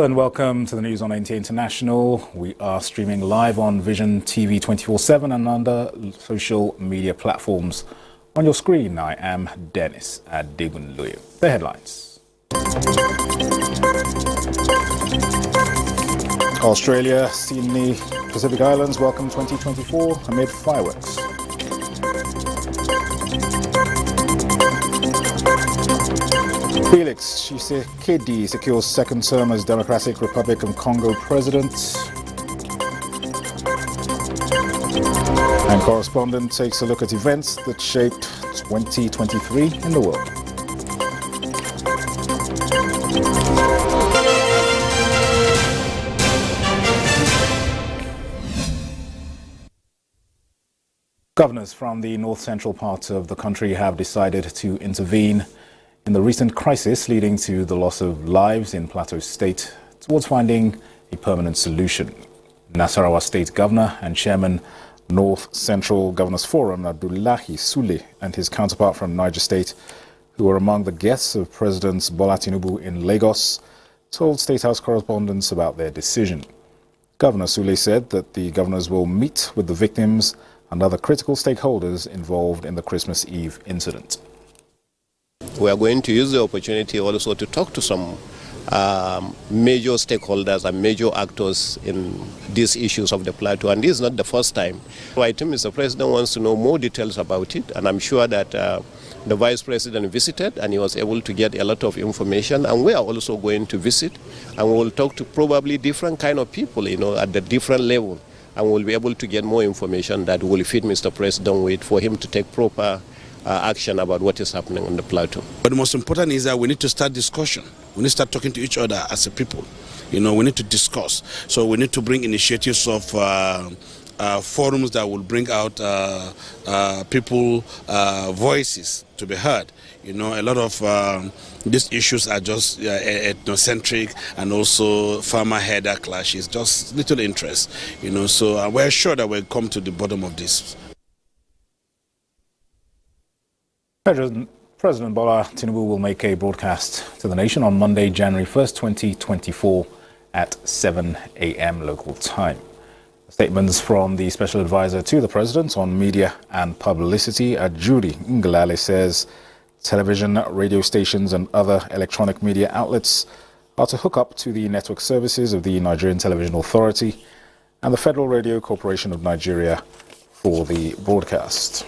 And welcome to the news on NTA International. We are streaming live on Vision TV 24/7 and under social media platforms. On your screen, I am Dennis Adegunloye. The headlines. Australia, Sydney, Pacific Islands welcome 2024 amid fireworks. Felix Tshisekedi secures second term as Democratic Republic of Congo president. And correspondent takes a look at events that shaped 2023 in the world. Governors from the north-central part of the country have decided to intervene in the recent crisis leading to the loss of lives in Plateau State towards finding a permanent solution. Nasarawa State Governor and Chairman North Central Governors Forum, Abdullahi Sule, and his counterpart from Niger State, who were among the guests of President Bola Tinubu in Lagos, told State House correspondents about their decision. Governor Sule said that the governors will meet with the victims and other critical stakeholders involved in the Christmas Eve incident. We are going to use the opportunity also to talk to some major stakeholders and major actors in these issues of the Plateau, and this is not the first time. So I think Mr. President wants to know more details about it, and I'm sure that the Vice President visited and he was able to get a lot of information, and we are also going to visit, and we will talk to probably different kind of people, at the different level, and we'll be able to get more information that will fit Mr. President with for him to take proper action about what is happening on the Plateau. But the most important is that we need to start discussion. We need to start talking to each other as a people. We need to discuss. So we need to bring initiatives of forums that will bring out people voices to be heard. A lot of these issues are just ethnocentric and also farmer-herder clashes, just little interest. So we're sure that we'll come to the bottom of this. President Bola Tinubu will make a broadcast to the nation on Monday, January 1st, 2024 at 7 a.m. local time. Statements from the Special Advisor to the President on Media and Publicity, Ajuri Ngalale, says television, radio stations and other electronic media outlets are to hook up to the network services of the Nigerian Television Authority and the Federal Radio Corporation of Nigeria for the broadcast.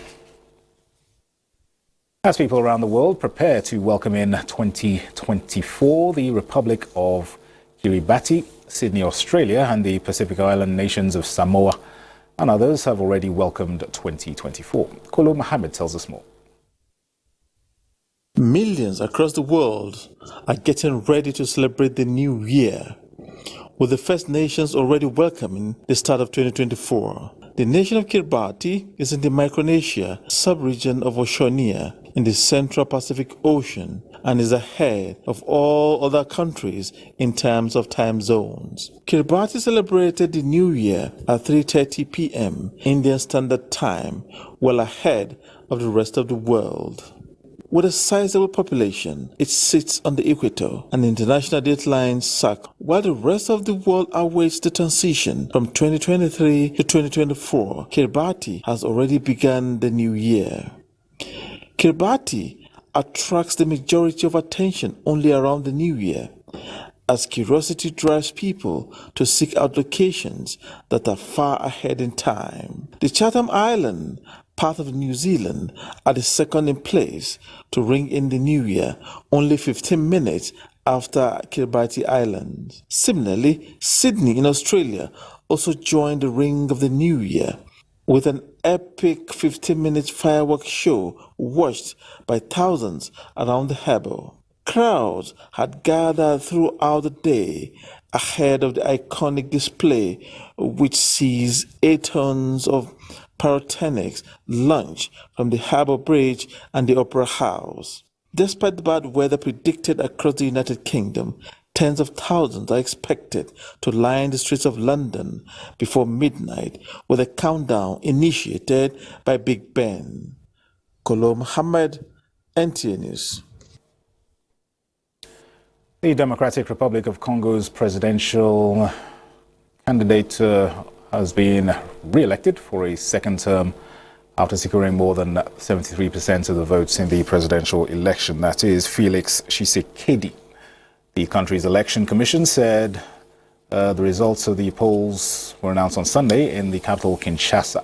As people around the world prepare to welcome in 2024, the Republic of Kiribati, Sydney, Australia, and the Pacific Island nations of Samoa and others have already welcomed 2024. Kolo Mohammed tells us more. Millions across the world are getting ready to celebrate the new year, with the First Nations already welcoming the start of 2024. The nation of Kiribati is in the Micronesia sub-region of Oceania in the Central Pacific Ocean and is ahead of all other countries in terms of time zones. Kiribati celebrated the New Year at 3:30 p.m. Indian Standard Time, well ahead of the rest of the world. With a sizable population, it sits on the equator and international dateline SAC, while the rest of the world awaits the transition from 2023 to 2024. Kiribati has already begun the new year. Kiribati attracts the majority of attention only around the new year, as curiosity drives people to seek out locations that are far ahead in time. The Chatham Island, part of New Zealand, are the second in place to ring in the new year, only 15 minutes after Kiribati Island. Similarly, Sydney in Australia also joined the ring of the new year, with an epic 15-minute fireworks show watched by thousands around the harbour. Crowds had gathered throughout the day ahead of the iconic display, which sees 8 tons of pyrotechnics launch from the Harbour Bridge and the Opera House. Despite the bad weather predicted across the United Kingdom, tens of thousands are expected to line the streets of London before midnight with a countdown initiated by Big Ben. Kolo Mohammed, NTA News. The Democratic Republic of Congo's presidential candidate has been re-elected for a second term after securing more than 73% of the votes in the presidential election. That is Felix Tshisekedi. The country's election commission said the results of the polls were announced on Sunday in the capital, Kinshasa.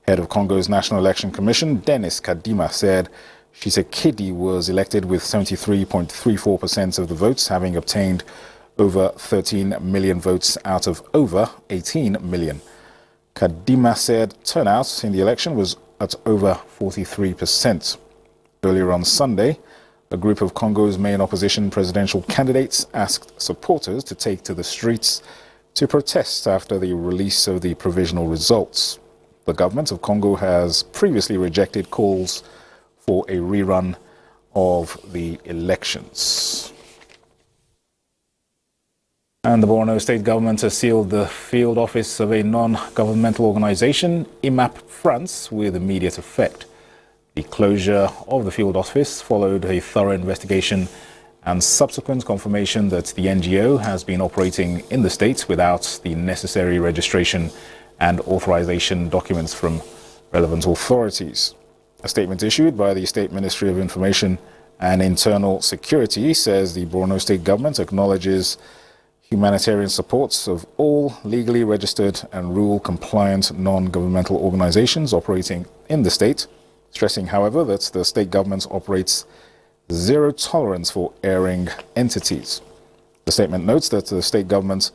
Head of Congo's National Election Commission, Denis Kadima, said Tshisekedi was elected with 73.34% of the votes, having obtained over 13 million votes out of over 18 million. Kadima said turnout in the election was at over 43%. Earlier on Sunday, a group of Congo's main opposition presidential candidates asked supporters to take to the streets to protest after the release of the provisional results. The government of Congo has previously rejected calls for a rerun of the elections. And the Boro State government has sealed the field office of a non-governmental organization, IMAP France, with immediate effect. The closure of the field office followed a thorough investigation and subsequent confirmation that the NGO has been operating in the state without the necessary registration and authorization documents from relevant authorities. A statement issued by the State Ministry of Information and Internal Security says the Boro State government acknowledges humanitarian supports of all legally registered and rule-compliant non-governmental organizations operating in the state, stressing, however, that the state government operates zero tolerance for erring entities. The statement notes that the state government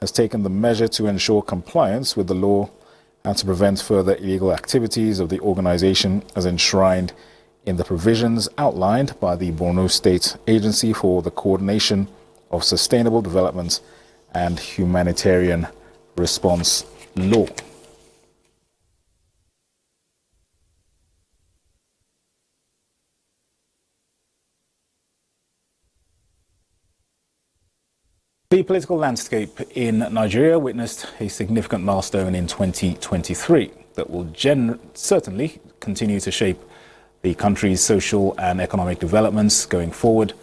has taken the measure to ensure compliance with the law and to prevent further illegal activities of the organization as enshrined in the provisions outlined by the Boro State Agency for the Coordination of Sustainable Development and Humanitarian Response Law. The political landscape in Nigeria witnessed a significant milestone in 2023 that will certainly continue to shape the country's social and economic developments going forward,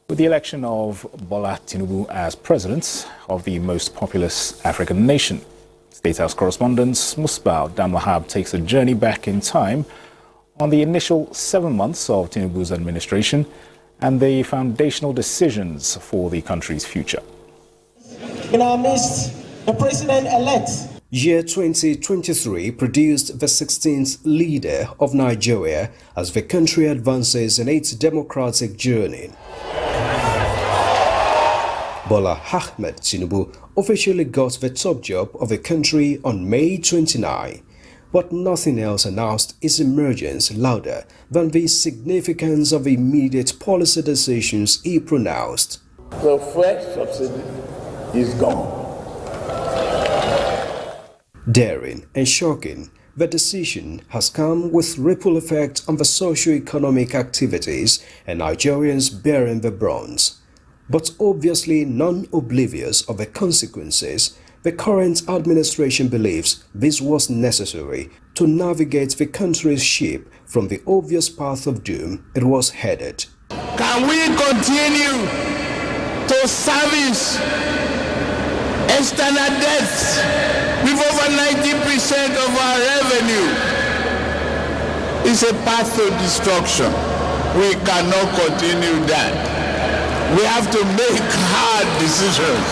with the election of Bola Tinubu as president of the most populous African nation. State House correspondent Musbah Danwahab takes a journey back in time on the initial 7 months of Tinubu's administration and the foundational decisions for the country's future. In our midst, the president-elect. Year 2023 produced the 16th leader of Nigeria as the country advances in its democratic journey. Bola Ahmed Tinubu officially got the top job of the country on May 29, but nothing else announced its emergence louder than the significance of the immediate policy decisions he pronounced. The fresh subsidy is gone. Daring and shocking, the decision has come with ripple effect on the socio-economic activities and Nigerians bearing the brunt. But obviously non-oblivious of the consequences, the current administration believes this was necessary to navigate the country's ship from the obvious path of doom it was headed. Can we continue to service external debts with over 90% of our revenue? It's a path to destruction. We cannot continue that. We have to make hard decisions.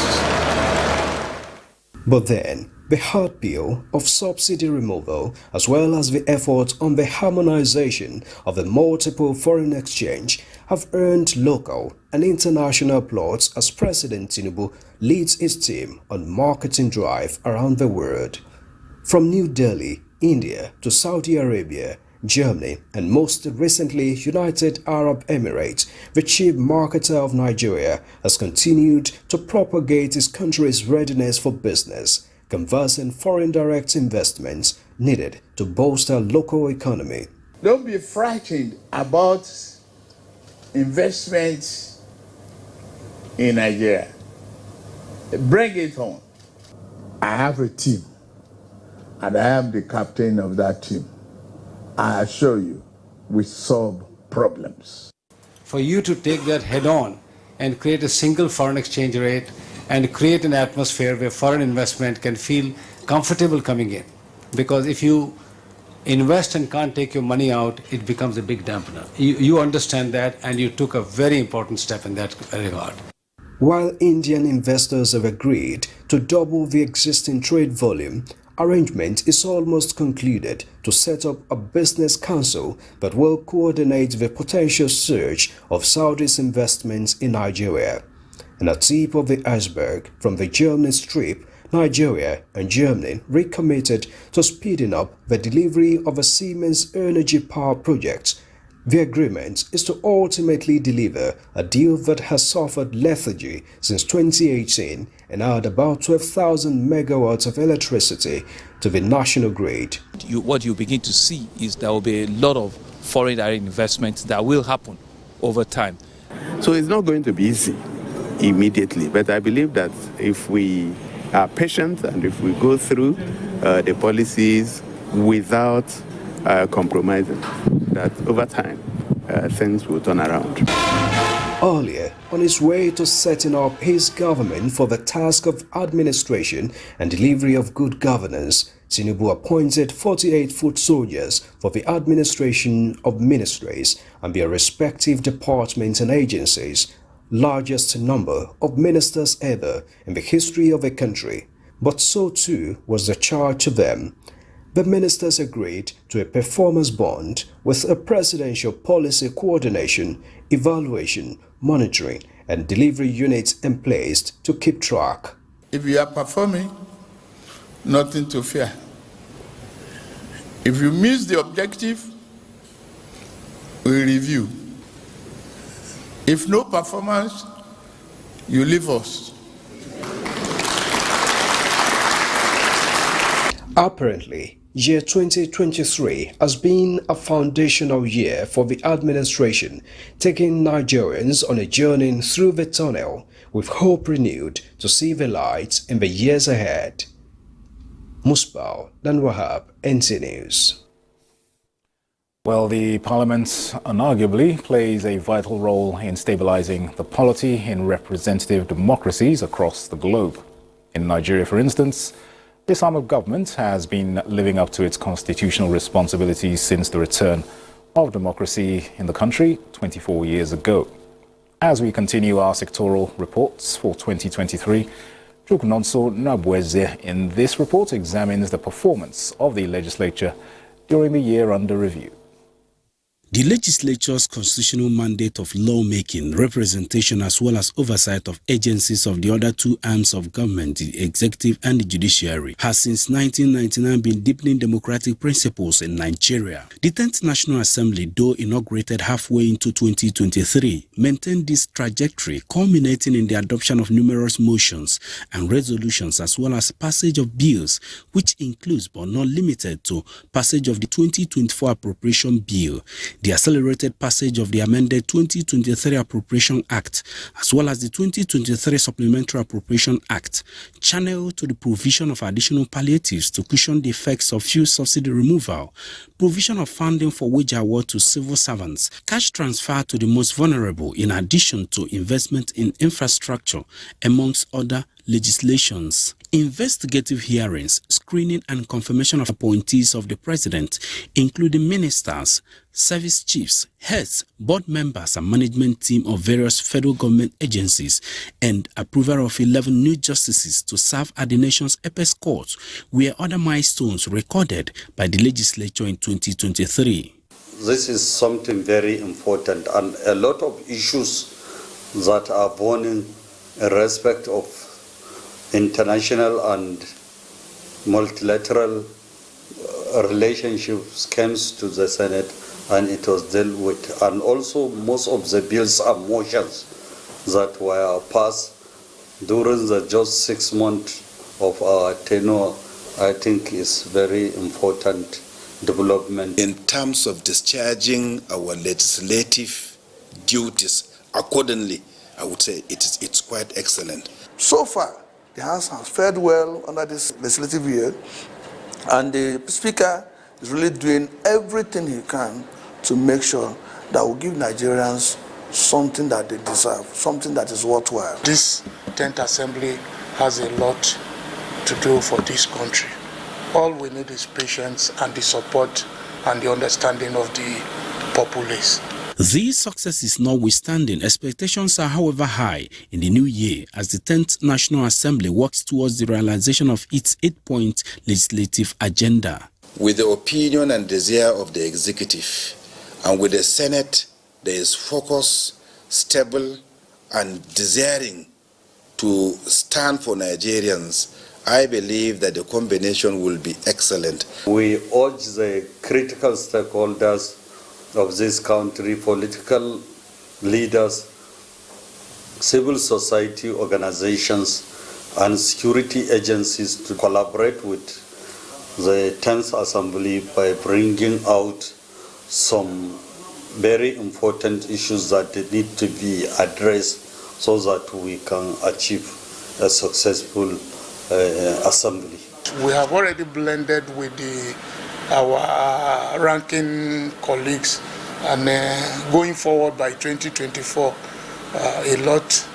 But then, the hard bill of subsidy removal, as well as the effort on the harmonization of the multiple foreign exchange, have earned local and international applause as President Tinubu leads his team on marketing drive around the world. From New Delhi, India to Saudi Arabia, Germany, and most recently United Arab Emirates, the chief marketer of Nigeria has continued to propagate his country's readiness for business, conversing foreign direct investments needed to bolster local economy. Don't be frightened about investments in Nigeria. Bring it on. I have a team, and I am the captain of that team. I assure you, we solve problems. For you to take that head on and create a single foreign exchange rate and create an atmosphere where foreign investment can feel comfortable coming in. Because if you invest and can't take your money out, it becomes a big dampener. You understand that, and you took a very important step in that regard. While Indian investors have agreed to double the existing trade volume, arrangement is almost concluded to set up a business council that will coordinate the potential surge of Saudi's investments in Nigeria. And a tip of the iceberg from the Germany trip, Nigeria and Germany recommitted to speeding up the delivery of a Siemens energy power project. The agreement is to ultimately deliver a deal that has suffered lethargy since 2018 and add about 12,000 megawatts of electricity to the national grid. What you begin to see is there will be a lot of foreign direct investment that will happen over time. So it's not going to be easy immediately, but I believe that if we are patient and if we go through the policies without compromising, that over time things will turn around. Earlier, on his way to setting up his government for the task of administration and delivery of good governance, Tinubu appointed 48 foot soldiers for the administration of ministries and their respective departments and agencies, largest number of ministers ever in the history of a country. But so too was the charge to them. The ministers agreed to a performance bond with a presidential policy coordination, evaluation, monitoring, and delivery units in place to keep track. If you are performing, nothing to fear. If you miss the objective, we review. If no performance, you leave us. Apparently, year 2023 has been a foundational year for the administration, taking Nigerians on a journey through the tunnel with hope renewed to see the light in the years ahead. Musbao Dan Wahab, NTA News. Well, the Parliament unarguably plays a vital role in stabilizing the polity in representative democracies across the globe. In Nigeria, for instance, this arm of government has been living up to its constitutional responsibilities since the return of democracy in the country 24 years ago. As we continue our sectoral reports for 2023, Chukwunonso Nabweze in this report examines the performance of the legislature during the year under review. The legislature's constitutional mandate of lawmaking, representation as well as oversight of agencies of the other two arms of government, the executive and the judiciary, has since 1999 been deepening democratic principles in Nigeria. The 10th National Assembly, though inaugurated halfway into 2023, maintained this trajectory, culminating in the adoption of numerous motions and resolutions as well as passage of bills, which includes but not limited to passage of the 2024 Appropriation Bill, the accelerated passage of the amended 2023 Appropriation Act, as well as the 2023 Supplementary Appropriation Act, channeled to the provision of additional palliatives to cushion the effects of fuel subsidy removal, provision of funding for wage award to civil servants, cash transfer to the most vulnerable, in addition to investment in infrastructure, amongst other legislations. Investigative hearings, screening and confirmation of appointees of the president, including ministers, service chiefs, heads, board members and management team of various federal government agencies, and approval of 11 new justices to serve at the nation's apex court were other milestones recorded by the legislature in 2023. This is something very important, and a lot of issues that are born in respect of international and multilateral relationships comes to the Senate and it was dealt with. And also most of the bills and motions that were passed during the just 6 months of our tenure, I think is very important development. In terms of discharging our legislative duties accordingly, I would say it's quite excellent. So far, the House has fared well under this legislative year, and the Speaker is really doing everything he can to make sure that we give Nigerians something that they deserve, something that is worthwhile. This 10th Assembly has a lot to do for this country. All we need is patience and the support and the understanding of the populace. These successes notwithstanding, expectations are however high in the new year as the 10th National Assembly works towards the realization of its 8-point legislative agenda. With the opinion and desire of the executive, and with the Senate, there is focus, stable, and desiring to stand for Nigerians. I believe that the combination will be excellent. We urge the critical stakeholders of this country, political leaders, civil society organizations, and security agencies to collaborate with the 10th Assembly by bringing out some very important issues that need to be addressed so that we can achieve a successful assembly. We have already blended with our ranking colleagues, and going forward by 2024, a lot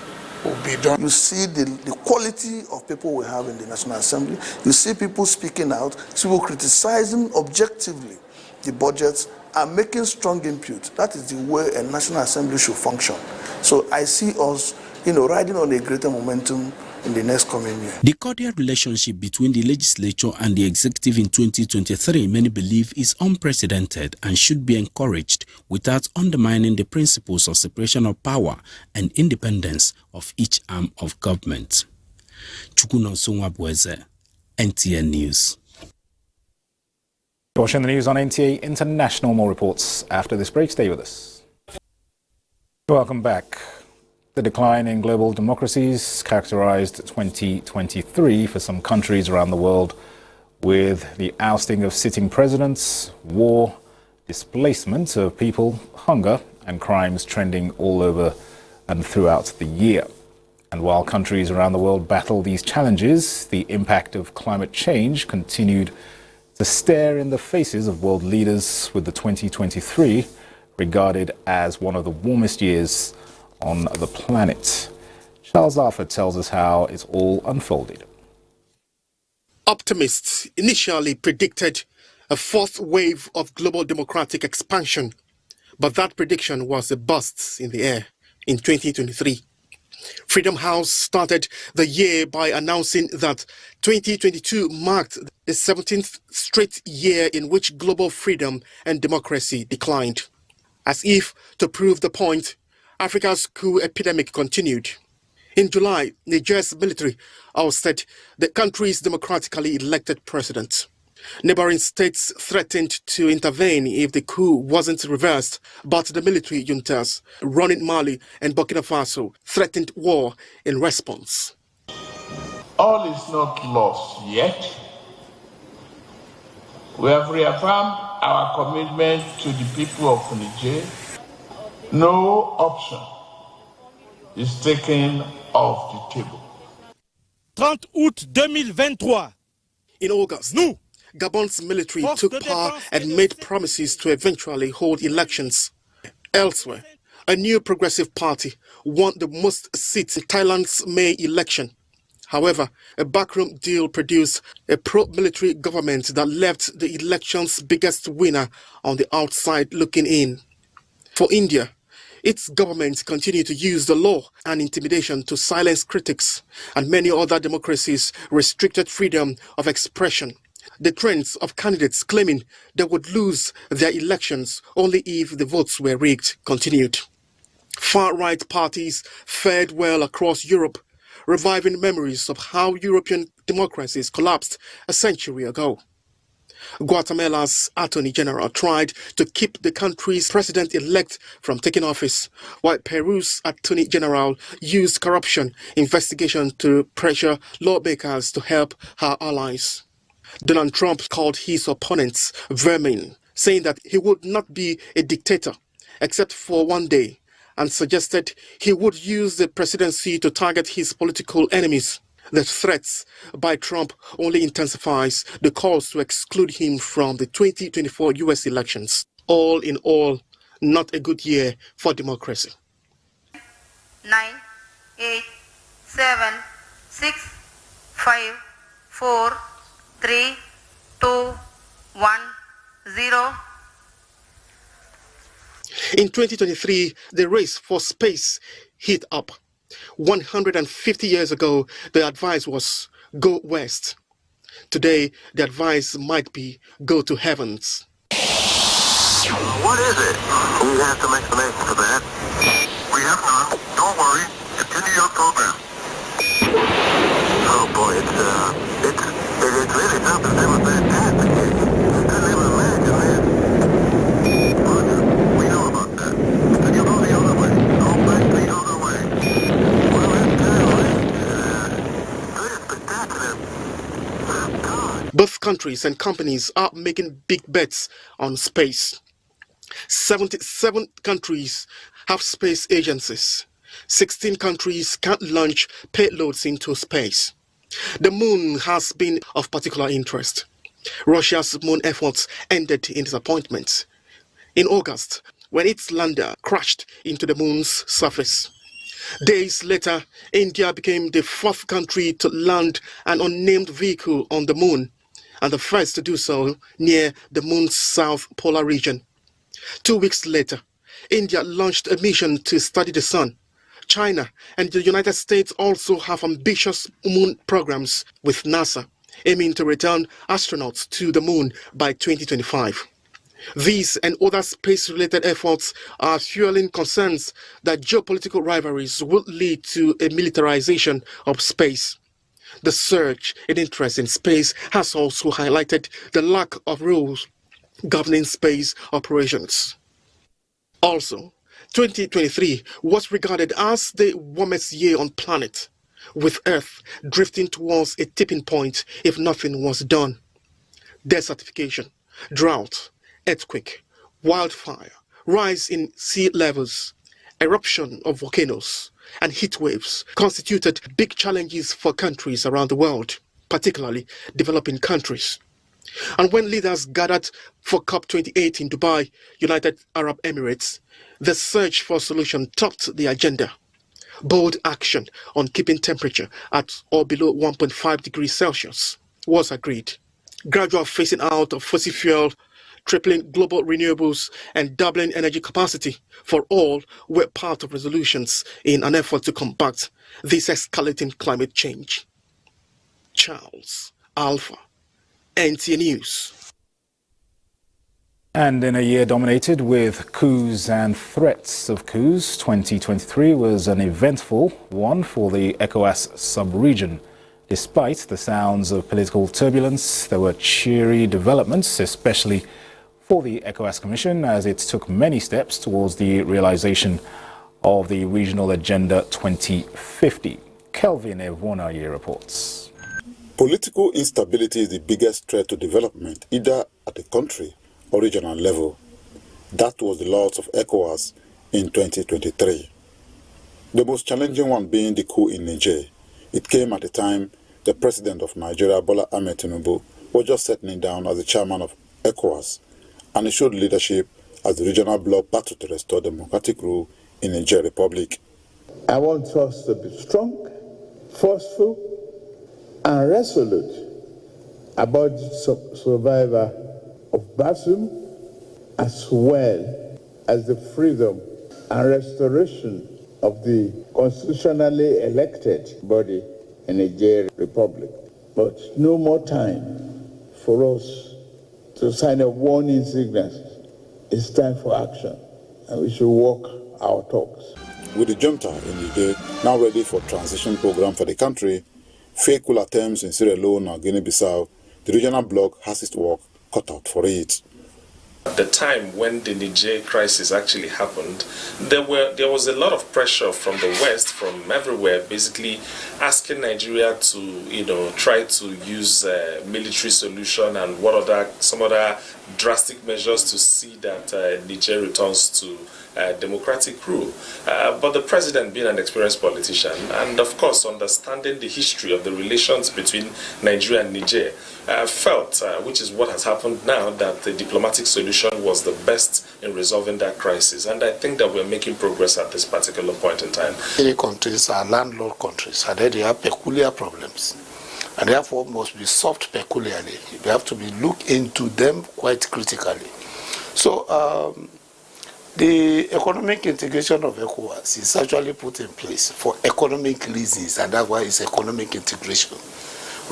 will be done. You see the quality of people we have in the National Assembly. You see people speaking out, people criticizing objectively the budgets and making strong input. That is the way a National Assembly should function. So I see us, riding on a greater momentum in the next coming year. The cordial relationship between the legislature and the executive in 2023, many believe, is unprecedented and should be encouraged without undermining the principles of separation of power and independence of each arm of government. Chukwunonso Nwabweze, NTA News. Watching the news on NTA International. More reports after this break. Stay with us. Welcome back. The decline in global democracies characterized 2023 for some countries around the world, with the ousting of sitting presidents, war, displacement of people, hunger and crimes trending all over and throughout the year. And while countries around the world battle these challenges, the impact of climate change continued to stare in the faces of world leaders, with the 2023 regarded as one of the warmest years on the planet. Charles Arthur tells us how it's all unfolded. Optimists initially predicted a fourth wave of global democratic expansion, but that prediction was a bust in the air in 2023. Freedom House started the year by announcing that 2022 marked the 17th straight year in which global freedom and democracy declined. As if to prove the point, Africa's coup epidemic continued. In July, Nigeria's military ousted the country's democratically elected president. Neighboring states threatened to intervene if the coup wasn't reversed, but the military juntas running Mali and Burkina Faso threatened war in response. All is not lost yet. We have reaffirmed our commitment to the people of Niger. No option is taken off the table. 30 août 2023. In August, Gabon's military took power and made promises to eventually hold elections. Elsewhere, a new progressive party won the most seats in Thailand's May election. However, a backroom deal produced a pro-military government that left the election's biggest winner on the outside looking in. For India, its government continued to use the law and intimidation to silence critics, and many other democracies restricted freedom of expression. The trends of candidates claiming they would lose their elections only if the votes were rigged continued. Far-right parties fared well across Europe, reviving memories of how European democracies collapsed a century ago. Guatemala's Attorney General tried to keep the country's president-elect from taking office, while Peru's Attorney General used corruption investigation to pressure lawmakers to help her allies. Donald Trump called his opponents vermin, saying that he would not be a dictator except for one day, and suggested he would use the presidency to target his political enemies. The threats by Trump only intensifies the calls to exclude him from the 2024 US elections. All in all, not a good year for democracy. 9, 8, 7, 6, 5, 4, 3, 2, 1, 0. In 2023, the race for space heat up. 150 years ago, the advice was go west. Today, the advice might be go to heavens. What is it? We have some explanation for that. We have none. Don't worry. Continue your program. Oh boy, it's really something that was fantastic. You couldn't even imagine this. Roger, we know about that. Then you go the other way. Go back the other way. Well, that's kind of pretty spectacular. God. Both countries and companies are making big bets on space. 77 countries have space agencies. 16 countries can launch payloads into space. The moon has been of particular interest. Russia's moon efforts ended in disappointment in August when its lander crashed into the moon's surface. Days later, India became the fourth country to land an unnamed vehicle on the moon and the first to do so near the moon's south polar region. 2 weeks later, India launched a mission to study the sun. China and the United States also have ambitious moon programs with NASA, aiming to return astronauts to the moon by 2025. These and other space-related efforts are fueling concerns that geopolitical rivalries will lead to a militarization of space. The surge in interest in space has also highlighted the lack of rules governing space operations. Also, 2023 was regarded as the warmest year on planet, with Earth drifting towards a tipping point if nothing was done. Desertification, drought, earthquake, wildfire, rise in sea levels, eruption of volcanoes, and heat waves constituted big challenges for countries around the world, particularly developing countries. And when leaders gathered for COP28 in Dubai, United Arab Emirates, the search for solution topped the agenda. Bold action on keeping temperature at or below 1.5 degrees Celsius was agreed. Gradual phasing out of fossil fuel, tripling global renewables, and doubling energy capacity for all were part of resolutions in an effort to combat this escalating climate change. Charles Alpha, NTA News. And in a year dominated with coups and threats of coups, 2023 was an eventful one for the ECOWAS sub-region. Despite the sounds of political turbulence, there were cheery developments, especially for the ECOWAS Commission, as it took many steps towards the realization of the Regional Agenda 2050. Kelvin Evonaye reports. Political instability is the biggest threat to development, either at the country or regional level. That was the loss of ECOWAS in 2023. The most challenging one being the coup in Niger. It came at a time the president of Nigeria, Bola Tinubu, was just settling down as the chairman of ECOWAS, and he showed leadership as the regional bloc battled to restore democratic rule in Niger Republic. I want us to be strong, forceful, and resolute about the survival of Bassum, as well as the freedom and restoration of the constitutionally elected body in the Niger Republic. But no more time for us to sign a warning signal. It's time for action, and we should walk our talks. With the junta in Niger now ready for transition program for the country, faithful attempts in Sierra Leone and Guinea-Bissau, the regional bloc has its work cut out for it. At the time when the Niger crisis actually happened, there was a lot of pressure from the West, from everywhere, basically asking Nigeria to, try to use a military solution and some other drastic measures to see that Niger returns to democratic rule. But the president, being an experienced politician, and of course understanding the history of the relations between Nigeria and Niger, felt, which is what has happened now, that the diplomatic solution was the best in resolving that crisis. And I think that we're making progress at this particular point in time. Many countries are landlord countries, and they have peculiar problems, and therefore must be solved peculiarly. We have to be look into them quite critically. So the economic integration of ECOWAS is actually put in place for economic reasons, and that's why it's economic integration,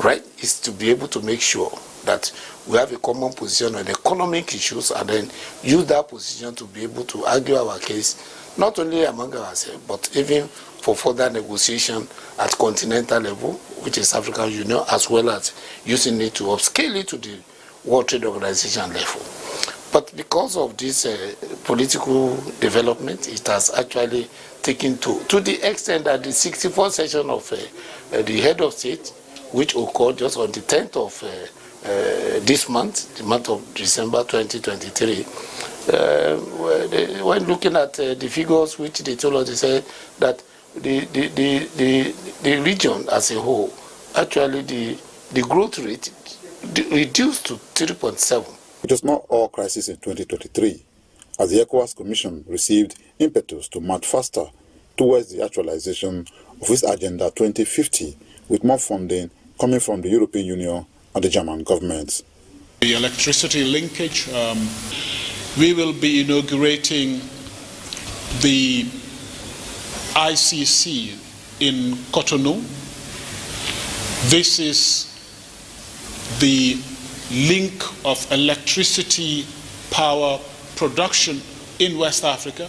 right? It's to be able to make sure that we have a common position on economic issues, and then use that position to be able to argue our case, not only among ourselves, but even for further negotiation at continental level, which is African Union, as well as using it to upscale it to the World Trade Organization level. But because of this political development, it has actually taken to the extent that the 64th session of the head of state, which occurred just on the 10th of this month, the month of December 2023, when looking at the figures which they told us, they said that the region as a whole, actually the growth rate reduced to 3.7. It was not all crisis in 2023, as the ECOWAS Commission received impetus to march faster towards the actualization of its Agenda 2050, with more funding coming from the European Union and the German government. The electricity linkage, we will be inaugurating the ICC in Cotonou. This is the link of electricity power production in West Africa,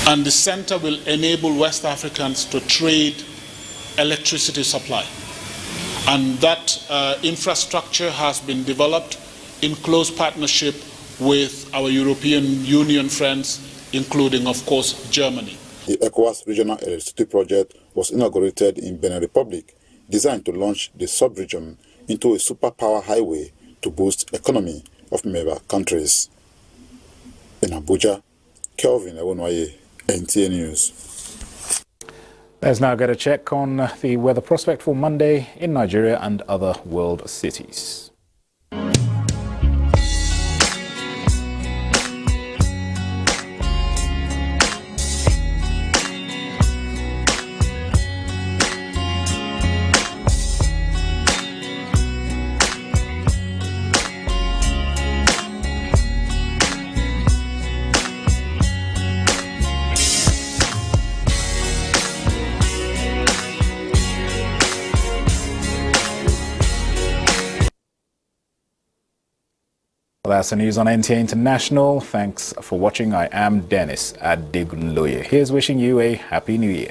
and the center will enable West Africans to trade electricity supply, and that infrastructure has been developed in close partnership with our European Union friends, including, of course, Germany. The ECOWAS Regional Electricity Project was inaugurated in Benin Republic, designed to launch the sub-region into a superpower highway to boost economy of member countries. In Abuja, Kelvin Ewonwaye, NTA News. Let's now get a check on the weather prospect for Monday in Nigeria and other world cities. Well, that's the news on NTA International. Thanks for watching. I am Dennis Adegunloye. Here's wishing you a Happy New Year.